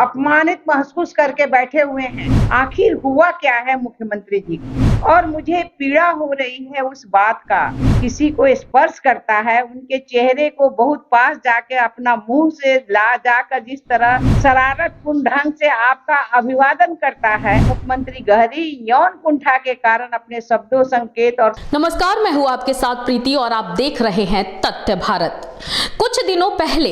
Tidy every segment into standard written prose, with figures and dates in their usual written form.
अपमानित महसूस करके बैठे हुए हैं। आखिर हुआ क्या है मुख्यमंत्री जी को? और मुझे पीड़ा हो रही है उस बात का, किसी को स्पर्श करता है उनके चेहरे को बहुत पास जाके अपना मुंह से ला जाकर जिस तरह शरारतपूर्ण ढंग से आपका अभिवादन करता है, मुख्यमंत्री गहरी यौन कुंठा के कारण अपने शब्दों, संकेत और नमस्कार, मैं हूं आपके साथ प्रीति और आप देख रहे हैं तथ्य भारत। कुछ दिनों पहले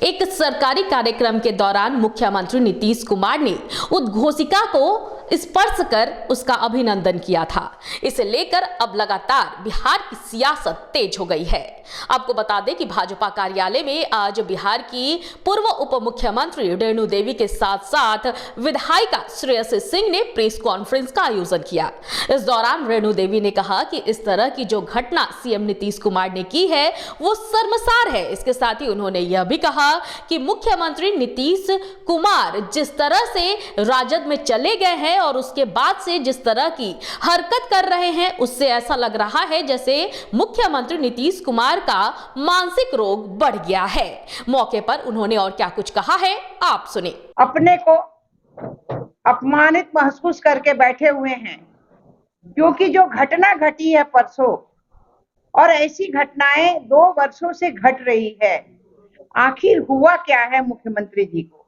एक सरकारी कार्यक्रम के दौरान मुख्यमंत्री नीतीश कुमार ने उद्घोषिका को स्पर्श कर उसका अभिनंदन किया था। इसे लेकर अब लगातार बिहार की सियासत तेज हो गई है। आपको बता दें कि भाजपा कार्यालय में आज बिहार की पूर्व उप मुख्यमंत्री रेणु देवी के साथ साथ विधायिका श्रेयसी सिंह ने प्रेस कॉन्फ्रेंस का आयोजन किया। इस दौरान रेणु देवी ने कहा कि इस तरह की जो घटना सीएम नीतीश कुमार ने की है वो शर्मसार है। इसके साथ ही उन्होंने यह भी कहा कि मुख्यमंत्री नीतीश कुमार जिस तरह से राजद में चले गए हैं और उसके बाद से जिस तरह की हरकत कर रहे हैं उससे ऐसा लग रहा है जैसे मुख्यमंत्री नीतीश कुमार का मानसिक रोग बढ़ गया है। मौके पर उन्होंने और क्या कुछ कहा है आप सुने। अपने को अपमानित महसूस करके बैठे हुए हैं, क्योंकि जो घटना घटी है परसों और ऐसी घटनाएं 2 वर्षों से घट रही है। आखिर हुआ क्या है मुख्यमंत्री जी को?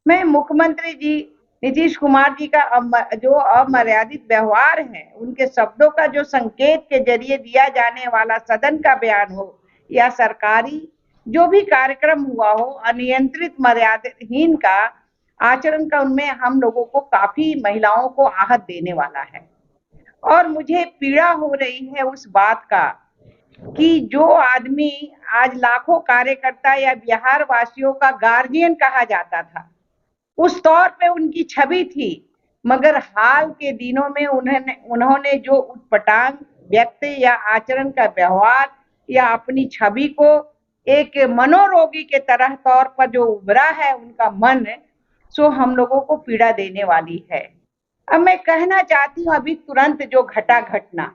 मैं मुख्यमंत्री जी नीतीश कुमार जी का जो अमर्यादित व्यवहार है, उनके शब्दों का जो संकेत के जरिए दिया जाने वाला सदन का बयान हो या सरकारी जो भी कार्यक्रम हुआ हो, अनियंत्रित मर्यादाहीन का आचरण का उनमें हम लोगों को काफी महिलाओं को आहत देने वाला है। और मुझे पीड़ा हो रही है उस बात का कि जो आदमी आज लाखों कार्यकर्ता या बिहार वासियों का गार्जियन कहा जाता था, उस तौर पे उनकी छवि थी, मगर हाल के दिनों में उन्होंने जो उटपटांग व्यक्त या आचरण का व्यवहार या अपनी छवि को एक मनोरोगी के तरह तौर पर जो उभरा है उनका मन, सो हम लोगों को पीड़ा देने वाली है। अब मैं कहना चाहती हूँ अभी तुरंत जो घटना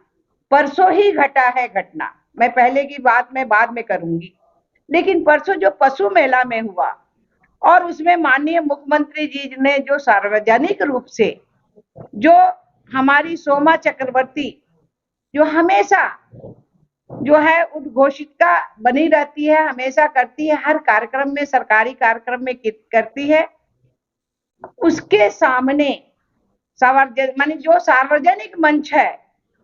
परसों ही घटा है घटना, मैं पहले की बात मैं बाद में करूंगी, लेकिन परसों जो पशु मेला में हुआ और उसमें माननीय मुख्यमंत्री जी ने जो सार्वजनिक रूप से जो हमारी सोमा चक्रवर्ती जो हमेशा जो है उद्घोषिका बनी रहती है, हमेशा करती है, हर कार्यक्रम में सरकारी कार्यक्रम में करती है, उसके सामने माने जो सार्वजनिक मंच है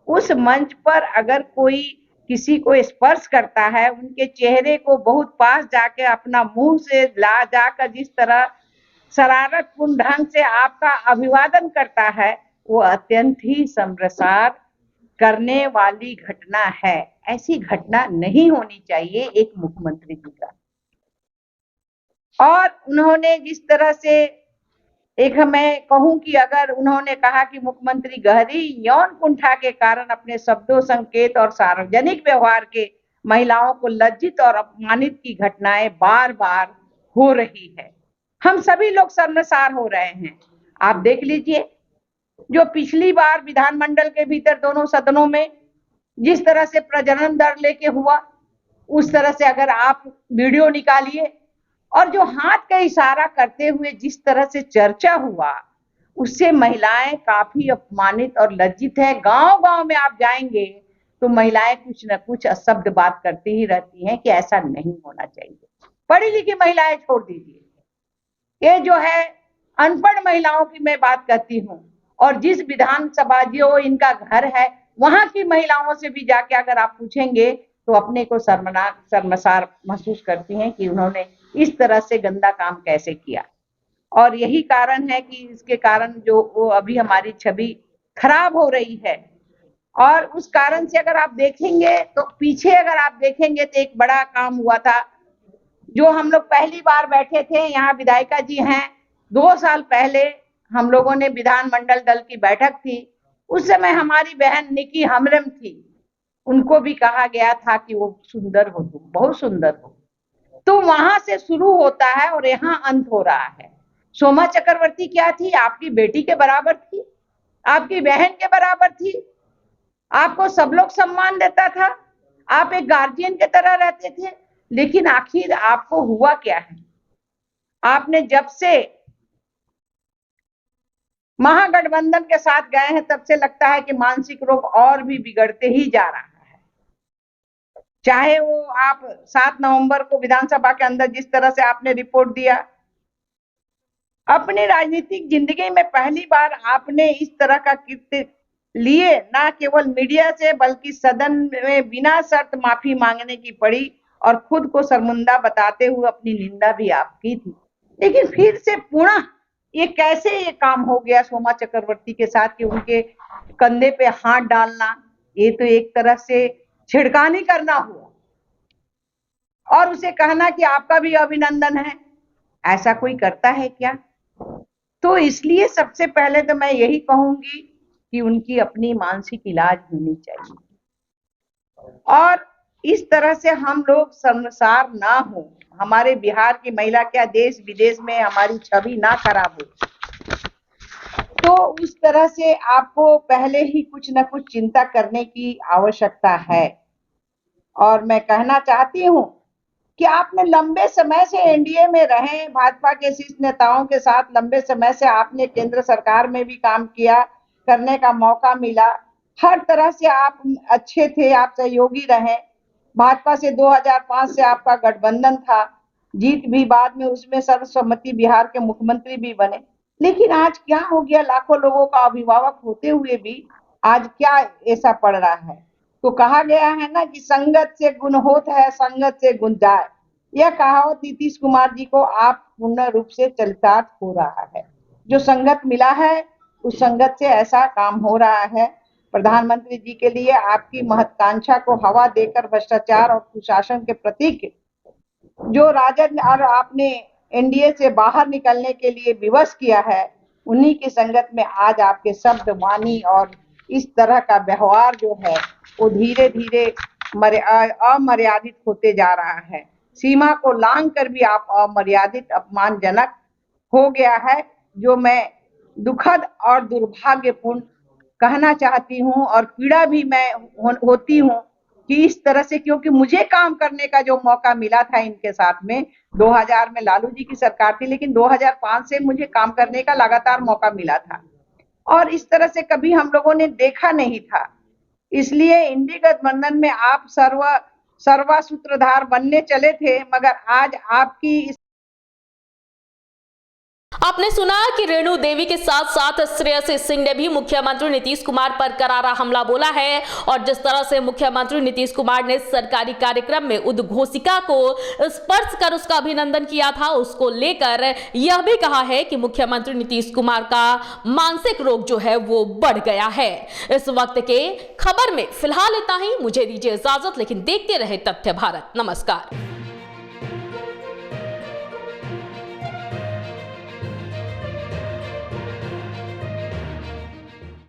उस मंच पर अगर कोई किसी को स्पर्श करता है, उनके चेहरे को बहुत पास जाके अपना मुंह से ला जाकर जिस तरह शरारतपूर्ण ढंग से आपका अभिवादन करता है, वो अत्यंत ही शर्मसार करने वाली घटना है। ऐसी घटना नहीं होनी चाहिए एक मुख्यमंत्री जी का। और उन्होंने जिस तरह से एक मैं कहूं कि अगर उन्होंने कहा कि मुख्यमंत्री गहरी यौन कुंठा के कारण अपने शब्दों, संकेत और सार्वजनिक व्यवहार के महिलाओं को लज्जित और अपमानित की घटनाएं बार बार हो रही है, हम सभी लोग शर्मसार हो रहे हैं। आप देख लीजिए जो पिछली बार विधानमंडल के भीतर दोनों सदनों में जिस तरह से प्रजनन दर लेके हुआ, उस तरह से अगर आप वीडियो निकालिए और जो हाथ का इशारा करते हुए जिस तरह से चर्चा हुआ, उससे महिलाएं काफी अपमानित और लज्जित है। गांव-गांव में आप जाएंगे तो महिलाएं कुछ न कुछ अशब्द बात करती ही रहती हैं कि ऐसा नहीं होना चाहिए। पढ़ी लिखी महिलाएं छोड़ दीजिए, ये जो है अनपढ़ महिलाओं की मैं बात करती हूँ, और जिस विधानसभा जो इनका घर है वहां की महिलाओं से भी जाके अगर आप पूछेंगे तो अपने को शर्मसार महसूस करती हैं कि उन्होंने इस तरह से गंदा काम कैसे किया। और यही कारण है कि इसके कारण जो वो अभी हमारी छवि खराब हो रही है। और उस कारण से अगर आप देखेंगे तो पीछे अगर आप देखेंगे तो एक बड़ा काम हुआ था, जो हम लोग पहली बार बैठे थे, यहाँ विधायिका जी हैं, 2 साल पहले हम लोगों ने विधानमंडल दल की बैठक थी, उस समय हमारी बहन निकी हमरम थी, उनको भी कहा गया था कि वो सुंदर हो, तुम बहुत सुंदर हो। तो वहां से शुरू होता है और यहाँ अंत हो रहा है। सोमा चक्रवर्ती क्या थी? आपकी बेटी के बराबर थी, आपकी बहन के बराबर थी, आपको सब लोग सम्मान देता था, आप एक गार्जियन की तरह रहते थे, लेकिन आखिर आपको हुआ क्या है? आपने जब से महागठबंधन के साथ गए हैं, तब से लगता है कि मानसिक रोग और भी बिगड़ते ही जा रहा है। चाहे वो आप 7 नवंबर को विधानसभा के अंदर जिस तरह से आपने रिपोर्ट दिया, अपनी राजनीतिक जिंदगी में पहली बार आपने इस तरह का कृत्य लिए, ना केवल मीडिया से बल्कि सदन में बिना शर्त माफी मांगने की पड़ी और खुद को शर्मिंदा बताते हुए अपनी निंदा भी आप की थी। लेकिन फिर से पुनः ये कैसे ये काम हो गया सोमा चक्रवर्ती के साथ कि उनके कंधे पे हाथ डालना, ये तो एक तरह से छिड़कानी करना हुआ और उसे कहना कि आपका भी अभिनंदन है। ऐसा कोई करता है क्या? तो इसलिए सबसे पहले तो मैं यही कहूंगी कि उनकी अपनी मानसिक इलाज होनी चाहिए और इस तरह से हम लोग शर्मसार ना हो, हमारे बिहार की महिला क्या देश विदेश में हमारी छवि ना खराब हो। तो उस तरह से आपको पहले ही कुछ न कुछ चिंता करने की आवश्यकता है। और मैं कहना चाहती हूँ कि आपने लंबे समय से एनडीए में रहे, भाजपा के शीर्ष नेताओं के साथ लंबे समय से आपने केंद्र सरकार में भी काम किया, करने का मौका मिला, हर तरह से आप अच्छे थे, आप सहयोगी रहे। भाजपा से 2005 से आपका गठबंधन था, जीत भी बाद में उसमें सर्वसम्मति बिहार के मुख्यमंत्री भी बने। लेकिन आज क्या हो गया, लाखों लोगों का अभिभावक होते हुए भी आज क्या ऐसा पड़ रहा है? तो कहा गया है ना कि संगत से गुण होत है, संगत से गुण जाए। यह कहावत नीतीश कुमार जी को आप पूर्ण रूप से चरितार्थ हो रहा है। जो संगत मिला है उस संगत से ऐसा काम हो रहा है। प्रधानमंत्री जी के लिए आपकी महत्वाकांक्षा को हवा देकर भ्रष्टाचार और कुशासन के प्रतीक जो राजद और आपने एनडीए से बाहर निकलने के लिए विवश किया है, उन्हीं की संगत में आज आपके शब्द वाणी और इस तरह का व्यवहार जो है वो धीरे धीरे अमर्यादित होते जा रहा है। सीमा को लांघ कर भी आप अमर्यादित अपमानजनक हो गया है, जो मैं दुखद और दुर्भाग्यपूर्ण कहना चाहती हूँ और पीड़ा भी मैं होती हूँ कि इस तरह से, क्योंकि मुझे काम करने का जो मौका मिला था इनके साथ में 2000 में लालू जी की सरकार थी, लेकिन 2005 से मुझे काम करने का लगातार मौका मिला था और इस तरह से कभी हम लोगों ने देखा नहीं था। इसलिए इंडी गठबंधन में आप सर्वा सूत्रधार बनने चले थे, मगर आज आपकी आपने सुना कि रेणु देवी के साथ साथ श्रेयसी सिंह ने भी मुख्यमंत्री नीतीश कुमार पर करारा हमला बोला है और जिस तरह से मुख्यमंत्री नीतीश कुमार ने सरकारी कार्यक्रम में उद्घोषिका को स्पर्श कर उसका अभिनंदन किया था, उसको लेकर यह भी कहा है कि मुख्यमंत्री नीतीश कुमार का मानसिक रोग जो है वो बढ़ गया है। इस वक्त के खबर में फिलहाल इतना ही। मुझे दीजिए इजाजत, लेकिन देखते रहे तथ्य भारत। नमस्कार।